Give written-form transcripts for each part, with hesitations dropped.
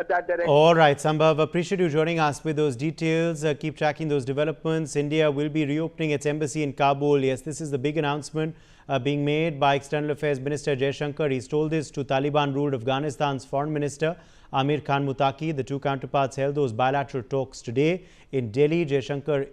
that direction. All right, Sambhav, appreciate you joining us with those details. Keep tracking those developments. India will be reopening its embassy in Kabul. Yes, this is the big announcement being made by External Affairs Minister Jaishankar. He's told this to Taliban-ruled Afghanistan's Foreign Minister Amir Muttaqi. The two counterparts held those bilateral talks today in Delhi. Jaishankar,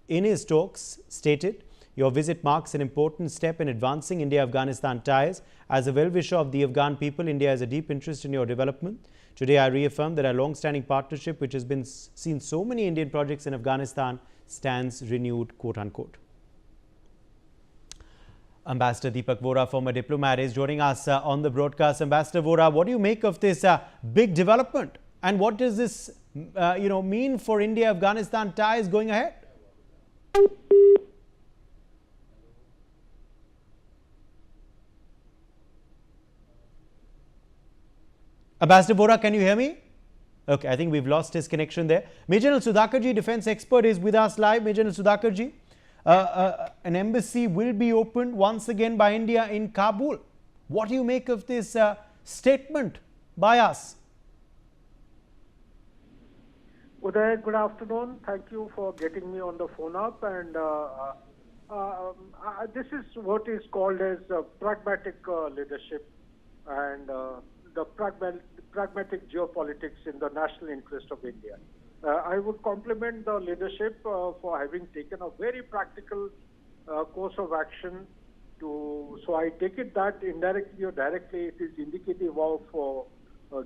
in his talks, stated, "Your visit marks an important step in advancing India-Afghanistan ties. As a well-wisher of the Afghan people, India has a deep interest in your development. Today, I reaffirm that our long-standing partnership, which has been seen so many Indian projects in Afghanistan, stands renewed," quote-unquote. Ambassador Deepak Vora, former diplomat, is joining us on the broadcast. Ambassador Vora, what do you make of this big development? And what does this mean for India-Afghanistan ties going ahead? Ambassador Vora, can you hear me? Okay, I think we've lost his connection there. Major General Sudhakarji, defense expert, is with us live. Major General Sudhakarji, an embassy will be opened once again by India in Kabul. What do you make of this statement by us? Uday, good afternoon. Thank you for getting me on the phone up. And this is what is called as pragmatic leadership and the pragmatic geopolitics in the national interest of India. I would compliment the leadership for having taken a very practical course of action. So I take it that indirectly or directly it is indicative of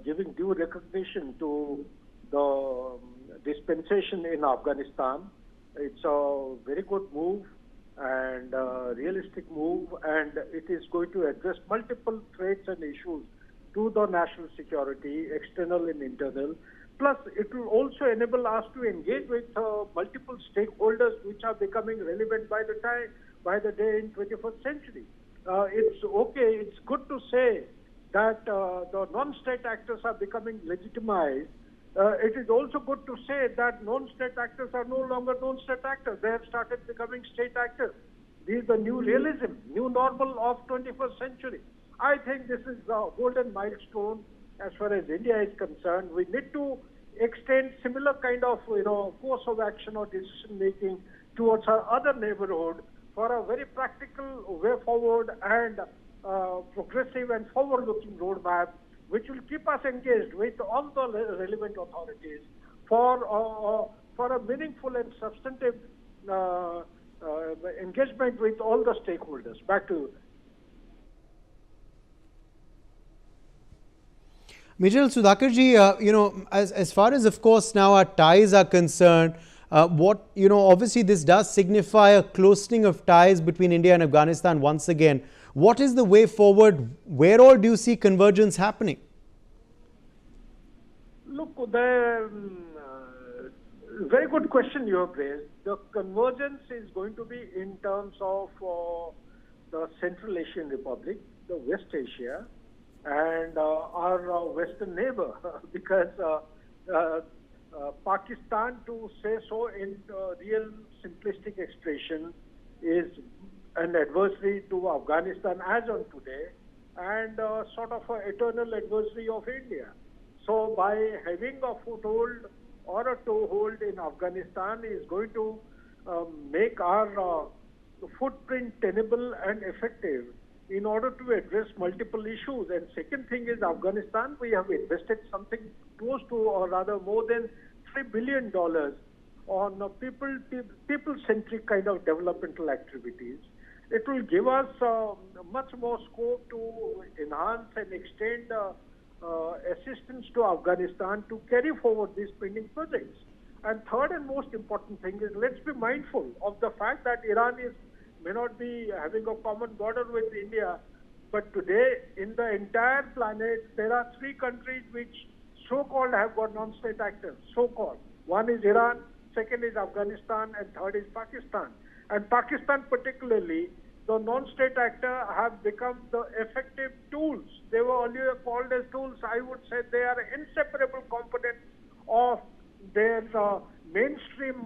giving due recognition to the dispensation in Afghanistan. It's a very good move and a realistic move, and it is going to address multiple threats and issues to the national security, external and internal. Plus, it will also enable us to engage with multiple stakeholders which are becoming relevant by the day in 21st century. It's good to say that the non-state actors are becoming legitimized. It is also good to say that non-state actors are no longer non-state actors. They have started becoming state actors. This is the new realism, new normal of 21st century. I think this is a golden milestone as far as India is concerned. We need to extend similar kind of course of action or decision making towards our other neighborhood for a very practical way forward and progressive and forward-looking roadmap, which will keep us engaged with all the relevant authorities for a meaningful and substantive engagement with all the stakeholders. Back to you. Major General Sudhakarji, as far as, of course, now our ties are concerned, obviously this does signify a closening of ties between India and Afghanistan once again. What is the way forward? Where all do you see convergence happening? Look, the very good question you have raised. The convergence is going to be in terms of the Central Asian Republic, the West Asia, and our western neighbor, because Pakistan, to say so in real simplistic expression, is an adversary to Afghanistan as on today, and sort of an eternal adversary of India. So by having a foothold or a toehold in Afghanistan is going to make our footprint tenable and effective in order to address multiple issues. And second thing is Afghanistan, we have invested something close to, or rather more than $3 billion on people-centric kind of developmental activities. It will give us much more scope to enhance and extend assistance to Afghanistan to carry forward these pending projects. And third and most important thing is, let's be mindful of the fact that Iran may not be having a common border with India, but today in the entire planet there are three countries which so-called have got non-state actors, so-called. One is Iran, second is Afghanistan, and third is Pakistan. And Pakistan particularly, the non-state actor have become the effective tools. They were earlier called as tools. I would say they are an inseparable component of their mainstream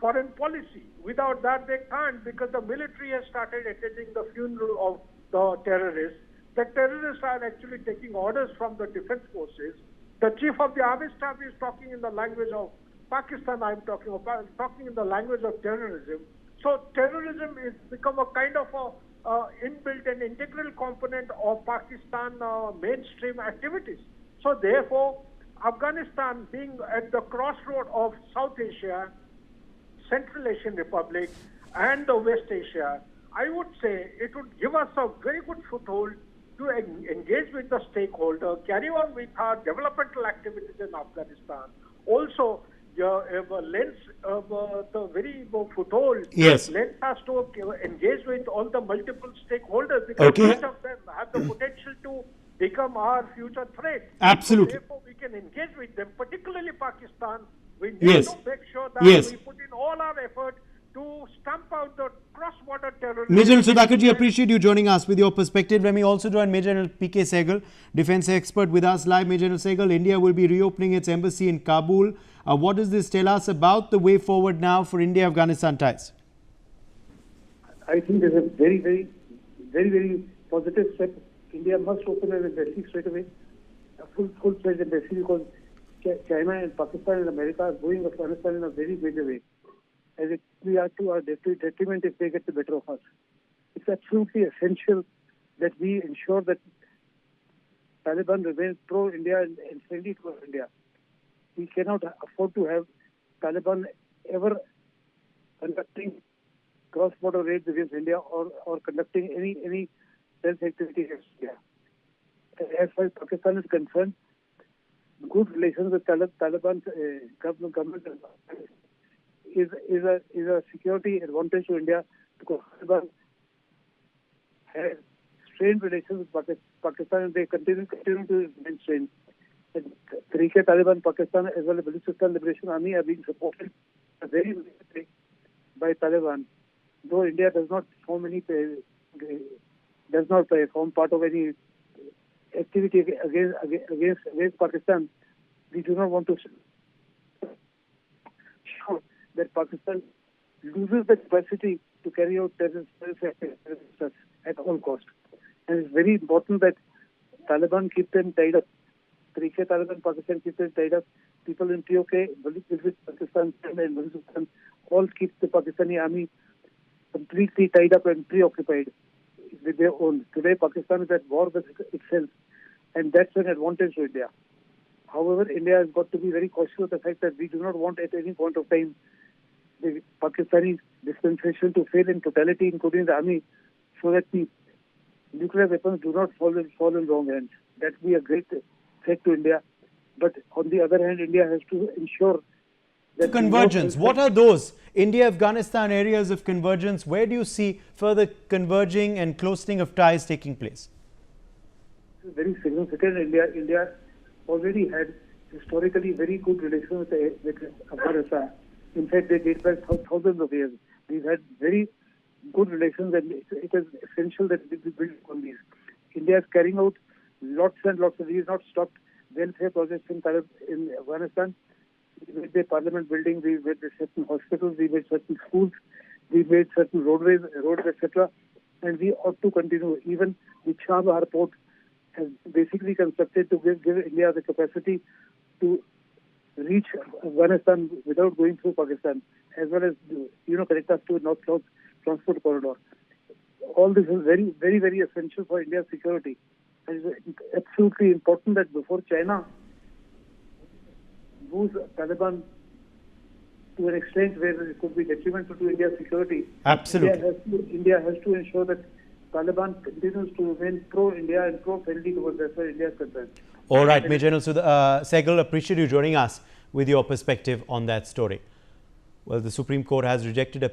foreign policy. Without that, they can't, because the military has started attending the funeral of the terrorists. The terrorists are actually taking orders from the defense forces, The chief of the army staff is talking in the language of Pakistan. I'm talking about talking in the language of terrorism. So terrorism is become a kind of a inbuilt and integral component of Pakistan mainstream activities. So therefore, Afghanistan being at the crossroad of South Asia, Central Asian Republic, and the West Asia, I would say it would give us a very good foothold to engage with the stakeholder, carry on with our developmental activities in Afghanistan. Also, lends the very foothold. Yes. Lends us to engage with all the multiple stakeholders because each of them have the potential to become our future threat. Absolutely. So therefore, we can engage with them, particularly Pakistan. We need Yes. to make sure that Yes. we put in all our effort to stamp out the cross-border terrorism. Major General Sudhakar, appreciate you joining us with your perspective. Let me also join Major General P.K. Sehgal, defense expert with us live. Major General Sehgal, India will be reopening its embassy in Kabul. What does this tell us about the way forward now for India-Afghanistan ties? I think there's a very positive step. India must open an embassy straight away, a full-fledged embassy, because China and Pakistan and America are going Afghanistan in a very major way. And we are to our detriment if they get the better of us. It's absolutely essential that we ensure that Taliban remains pro-India and friendly to India. We cannot afford to have Taliban ever conducting cross-border raids against India or conducting any stealth activity against India. As far as Pakistan is concerned, good relations with Taliban government is a security advantage to India, because Taliban has strained relations with Pakistan, and they continue to remain strained. Taliban Pakistan as well as Balochistan Liberation Army are being supported very way by Taliban, though India does not form part of any activity against Pakistan. We do not want to show that Pakistan loses the capacity to carry out terrorist activities at all cost. And it's very important that Taliban keep them tied up. Taliban Pakistan keep them tied up. People in POK, Pakistan and Balochistan all keep the Pakistani army completely tied up and preoccupied with their own. Today, Pakistan is at war with itself, and that's an advantage to India. However, India has got to be very cautious of the fact that we do not want at any point of time the Pakistani dispensation to fail in totality, including the army, so that the nuclear weapons do not fall in wrong hands. That would be a great threat to India. But on the other hand, India has to ensure that convergence. What are those India-Afghanistan areas of convergence? Where do you see further converging and closening of ties taking place? Very significant. India already had historically very good relations with Afghanistan. In fact, they date back thousands of years. We've had very good relations, and it is essential that we build on these. India is carrying out lots and lots of, we have not stopped welfare projects in Afghanistan. We made the parliament building, we made certain hospitals, we made certain schools, we made certain roads, etc. And we ought to continue. Even the Chabahar port has basically constructed to give India the capacity to reach Afghanistan without going through Pakistan, as well as connect us to North-South transport corridor. All this is very essential for India's security. And it's absolutely important that before China moves Taliban to an extent where it could be detrimental to India's security, absolutely, India has to ensure that Taliban continues to remain pro-India and pro-friendly towards as far as India is concerned. All right, Major General Sehgal, appreciate you joining us with your perspective on that story. Well, the Supreme Court has rejected a